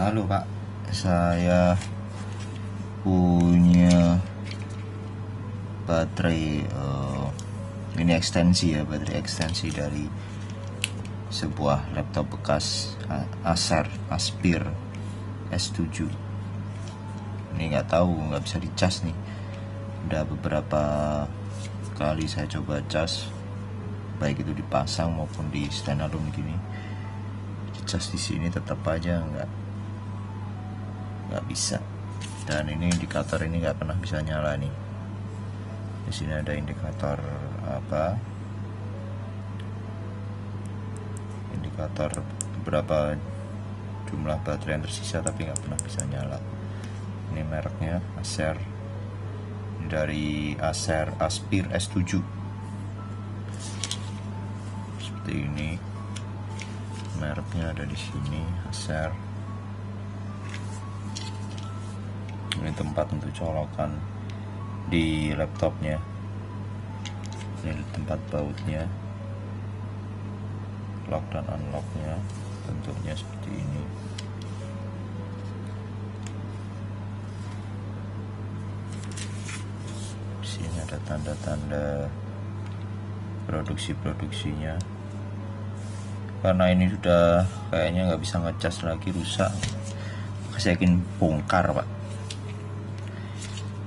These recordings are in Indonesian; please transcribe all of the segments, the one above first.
Halo Pak, saya punya baterai ini ekstensi ya, baterai ekstensi dari sebuah laptop bekas Acer Aspir S7. Ini nggak bisa dicas nih. Udah beberapa kali saya coba cas, baik itu dipasang maupun di standalone gini. Dicas di sini tetap aja nggak bisa, dan ini indikator ini nggak pernah bisa nyala nih. Di sini ada indikator indikator beberapa jumlah baterai yang tersisa, tapi nggak pernah bisa nyala. Ini mereknya Acer, dari Acer Aspir S7 seperti ini. Mereknya ada di sini, Acer. Ini tempat untuk colokan di laptopnya. Ini tempat bautnya, lock dan unlocknya, bentuknya seperti ini. Di sini ada tanda-tanda produksinya. Karena ini sudah kayaknya nggak bisa ngecas lagi, rusak, saya yakin bongkar Pak.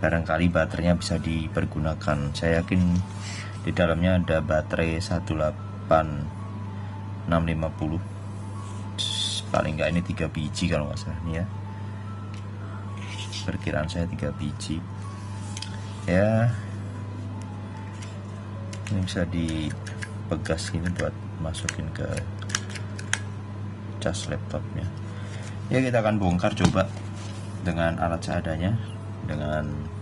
Barangkali baterainya bisa dipergunakan. Saya yakin di dalamnya ada baterai 18650, paling nggak ini 3 biji kalau nggak salah nih ya. Perkiraan saya 3 biji ya. Ini bisa dipegas ini buat masukin ke cas laptopnya. Ya, kita akan bongkar coba dengan alat seadanya, dengan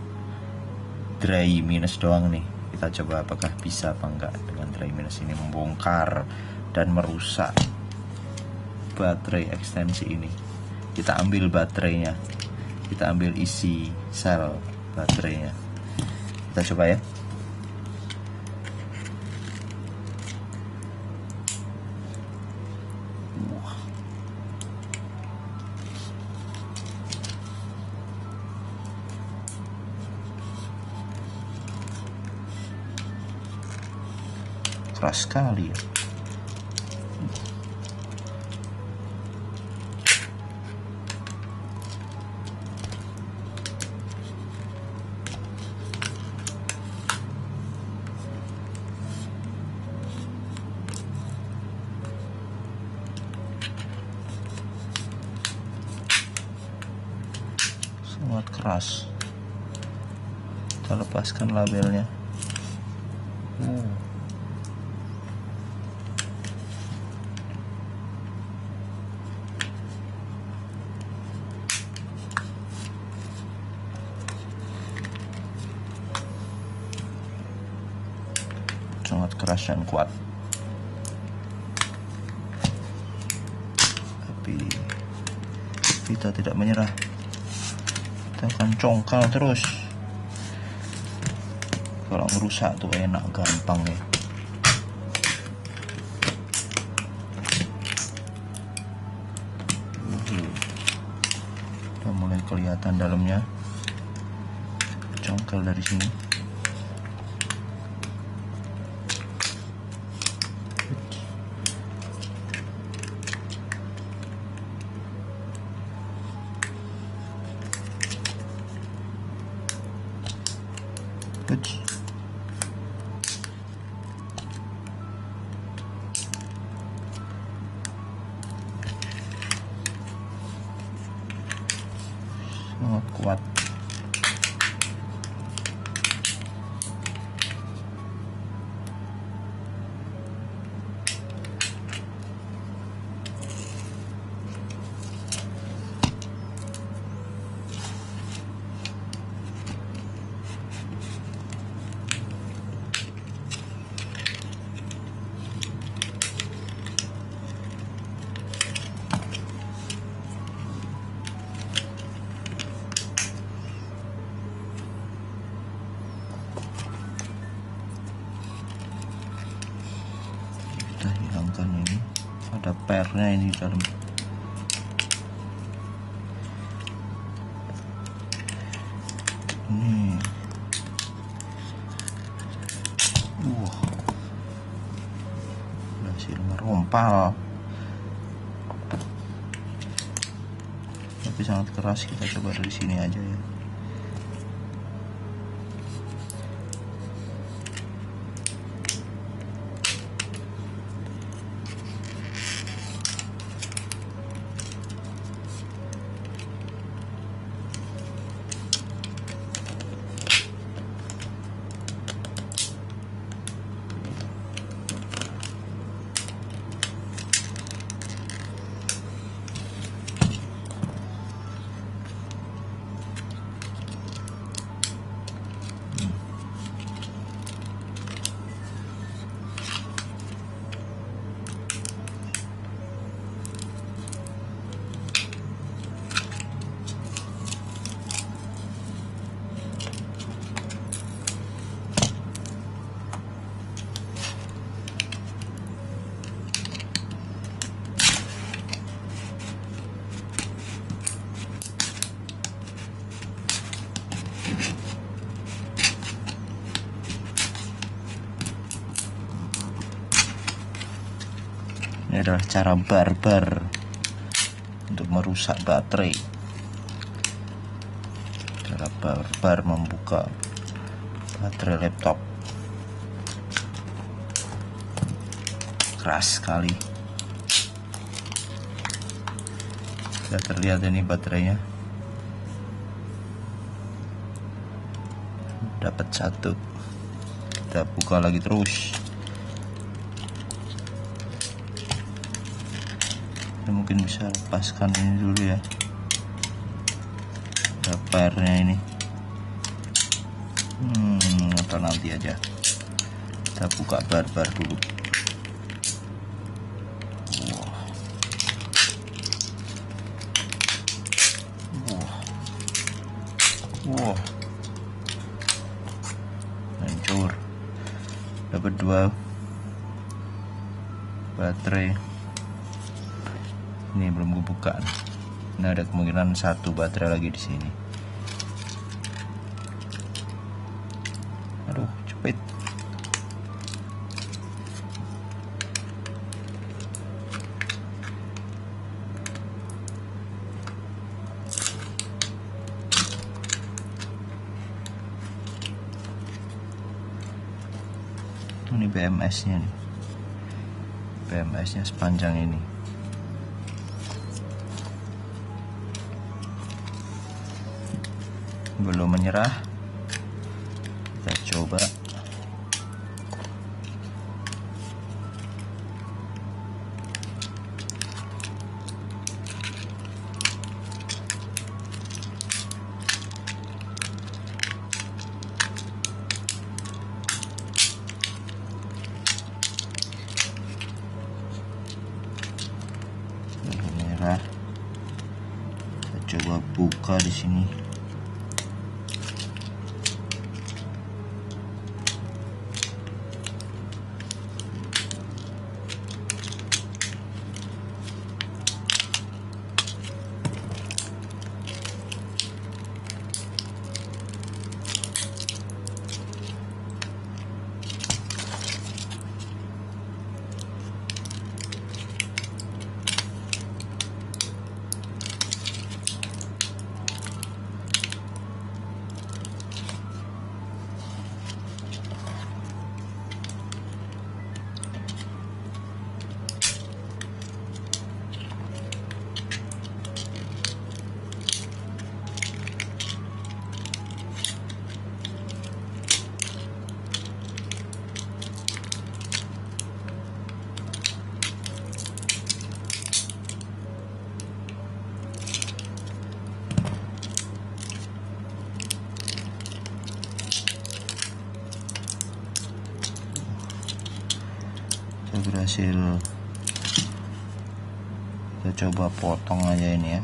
dry minus doang nih. Kita coba apakah bisa apa enggak dengan dry minus ini membongkar dan merusak baterai ekstensi ini. Kita ambil baterainya, kita ambil isi sel baterainya, kita coba ya. Keras sekali ya. Sangat keras. Kita lepaskan labelnya. Sangat keras dan kuat, tapi kita tidak menyerah. Kita akan congkal terus. Kalau merusak tuh enak, gampang ya. Udah mulai kelihatan dalamnya. Congkal dari sini. Sangat kuat. Kita hilangkan ini, ada pernya ini di dalam. ampal, tapi sangat keras. Kita coba dari sini aja ya. Ini adalah cara barbar untuk merusak baterai. Cara barbar membuka baterai laptop. Keras sekali. Sudah terlihat ini baterainya. Dapat satu. Kita buka lagi terus. Mungkin bisa lepaskan ini dulu ya, barnya ini atau nanti aja. Kita buka barbar dulu. Wah, hancur. Dapat 2 baterai. Ini belum gue buka. Nah, ada kemungkinan 1 baterai lagi di sini. Aduh, cepet. Ini BMS-nya nih. BMS-nya sepanjang ini. Belum menyerah. Kita coba. Belum menyerah. Kita coba buka di sini. Saya berhasil. Kita coba potong aja ini ya.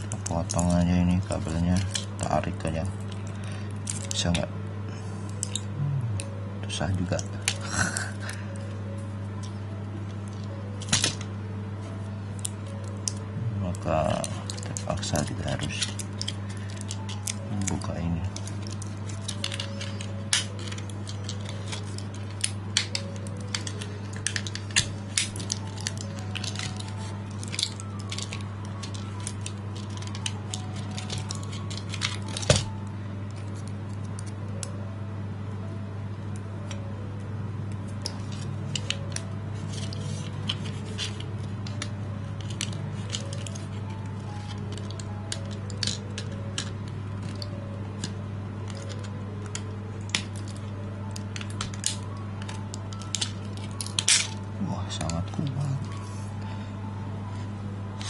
Kita potong aja ini kabelnya, tarik aja. Bisa nggak? Susah juga. Maka terpaksa kita harus membuka ini.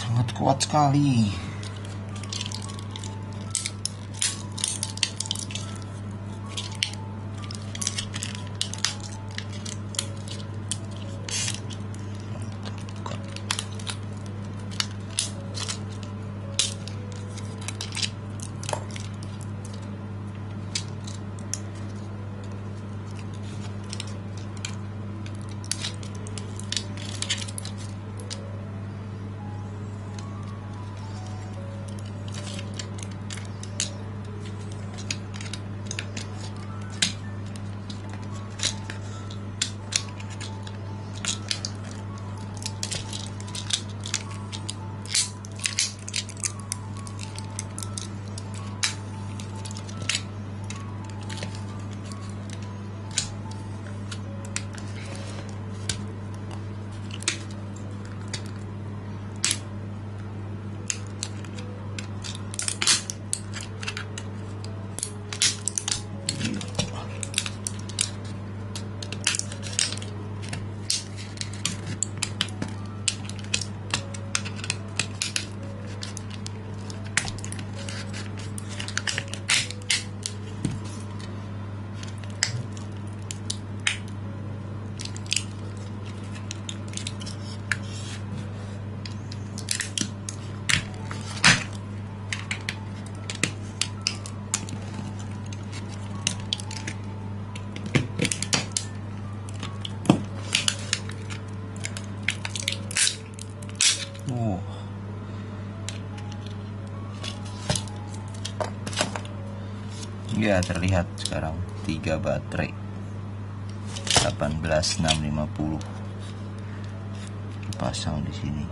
sangat kuat sekali. Ya, terlihat sekarang 3 baterai 18650 dipasang di sini.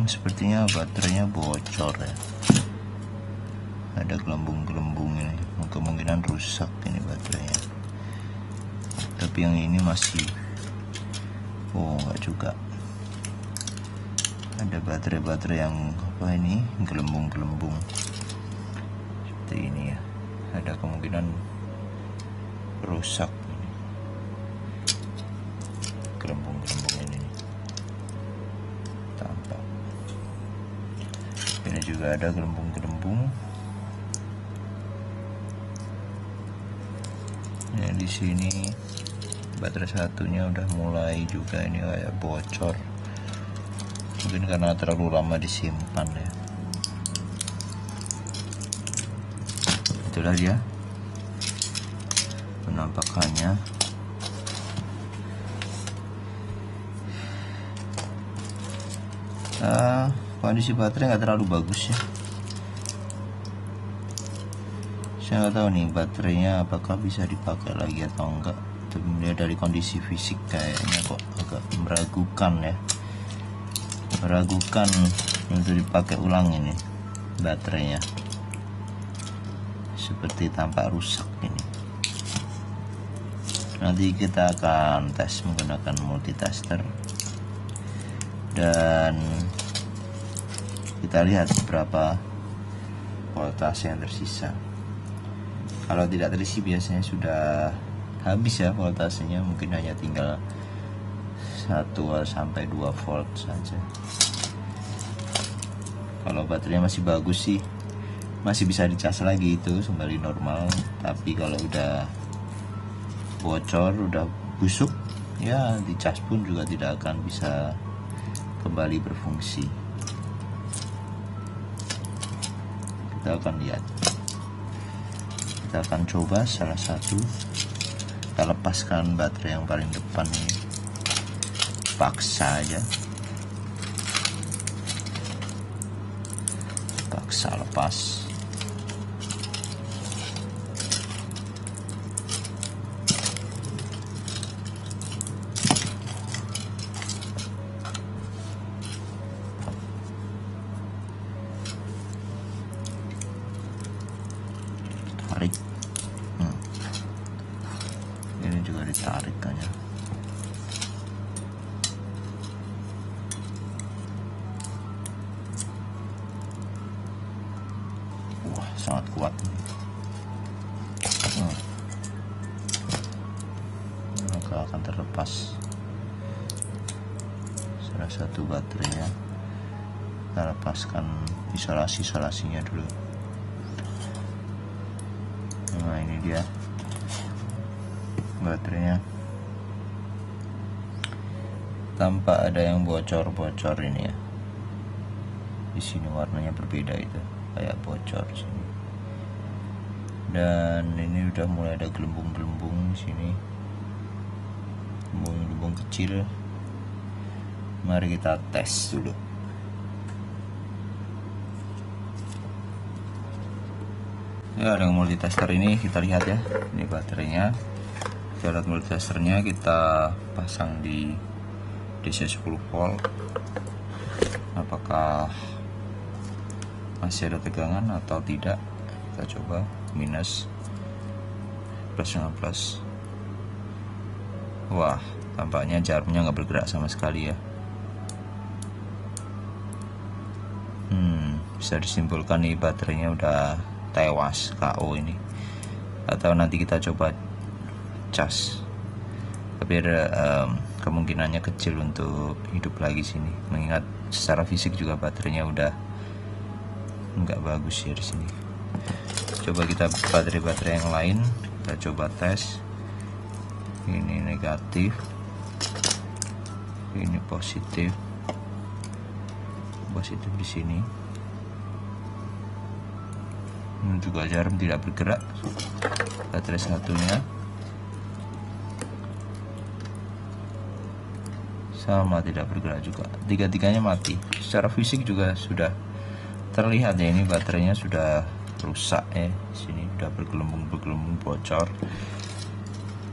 Sepertinya baterainya bocor ya. Ada gelembung-gelembung ini, kemungkinan rusak ini baterainya. Tapi yang ini masih, enggak juga. Ada baterai-baterai yang apa ini, gelembung-gelembung seperti ini ya. Ada kemungkinan rusak ini. Gelembung-gelembung ini tampak. Ini juga ada gelembung-gelembung. Ini di sini baterai satunya udah mulai juga ini kayak bocor. Mungkin karena terlalu lama disimpan ya. Itulah dia penampakannya. Kondisi baterai nggak terlalu bagus ya. Saya nggak tahu nih baterainya apakah bisa dipakai lagi atau enggak. Tapi dari kondisi fisik kayaknya kok agak meragukan ya. Meragukan untuk dipakai ulang ini baterainya. Seperti tampak rusak ini. Nanti kita akan tes menggunakan multitester dan kita lihat berapa voltase yang tersisa. Kalau tidak terisi biasanya sudah habis ya voltasenya, mungkin hanya tinggal 1 sampai 2 volt saja. Kalau baterainya masih bagus sih masih bisa dicas lagi, itu kembali normal. Tapi kalau udah bocor, udah busuk ya, dicas pun juga tidak akan bisa kembali berfungsi. Kita akan lihat, kita akan coba salah satu. Kita lepaskan baterai yang paling depan ini, paksa aja, paksa lepas. Tarik. Ini juga ditarik kayaknya. Wah, sangat kuat. Maka akan terlepas. Salah satu baterainya kita lepaskan isolasinya dulu. Nah, ini dia baterainya. Tampak ada yang bocor-bocor ini ya. Di sini warnanya berbeda, itu kayak bocor sini. Dan ini udah mulai ada gelembung-gelembung di sini. Gelembung kecil. Mari kita tes dulu. Ya, dengan multitester ini kita lihat ya, ini baterainya. Kita lihat multitesternya, kita pasang di DC 10 volt. Apakah masih ada tegangan atau tidak? Kita coba minus, plus dengan plus. Wah, tampaknya jarumnya nggak bergerak sama sekali ya. Bisa disimpulkan nih baterainya udah tewas, KO ini. Atau nanti kita coba cas, tapi ada kemungkinannya kecil untuk hidup lagi sini, mengingat secara fisik juga baterainya udah nggak bagus ya di sini. Coba kita baterai yang lain, kita coba tes. Ini negatif, ini positif di sini. Ini juga jarum tidak bergerak. Baterai satunya sama, tidak bergerak juga. Tiga-tiganya mati. Secara fisik juga sudah terlihat ya, ini baterainya sudah rusak ya. Sini udah bergelembung bocor.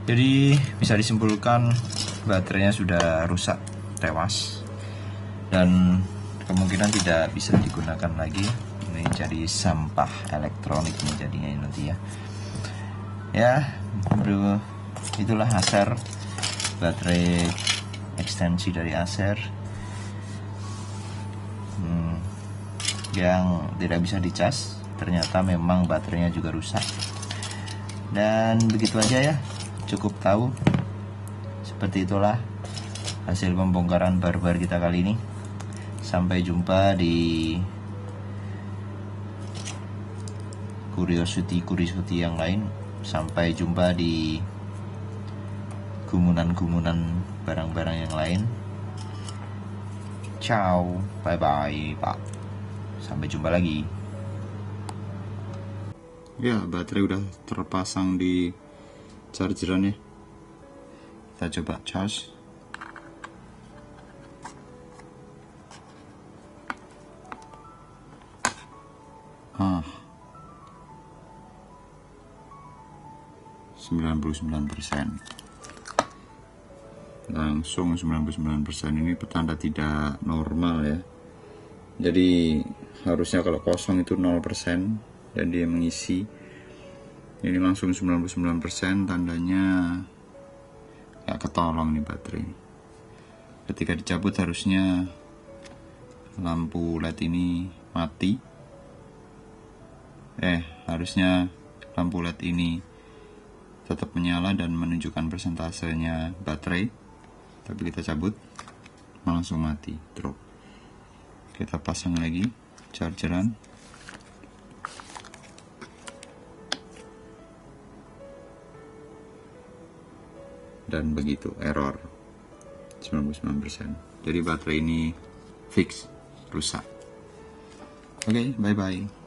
Jadi bisa disimpulkan baterainya sudah rusak, tewas, dan kemungkinan tidak bisa digunakan lagi. Ini jadi sampah elektronik ini jadinya nanti ya. Ya, bro, itulah Acer, baterai ekstensi dari Acer yang tidak bisa dicas. Ternyata memang baterainya juga rusak. Dan begitu aja ya, cukup tahu. Seperti itulah hasil pembongkaran barbar kita kali ini. Sampai jumpa di curiosity yang lain. Sampai jumpa di gumunan barang-barang yang lain. Ciao, bye bye Pak, sampai jumpa lagi. Ya, baterai udah terpasang di chargeran ya. Kita coba charge. Ah, 99%. Langsung 99%. Ini petanda tidak normal ya. Jadi harusnya kalau kosong itu 0% dan dia mengisi. Ini langsung 99%, tandanya gak ketolong nih baterai. Ketika dicabut harusnya lampu LED ini mati. Harusnya lampu LED ini tetap menyala dan menunjukkan persentasenya baterai, tapi kita cabut langsung mati, drop. Kita pasang lagi chargeran. Dan begitu, error 99%. Jadi baterai ini fix rusak. Oke, bye bye.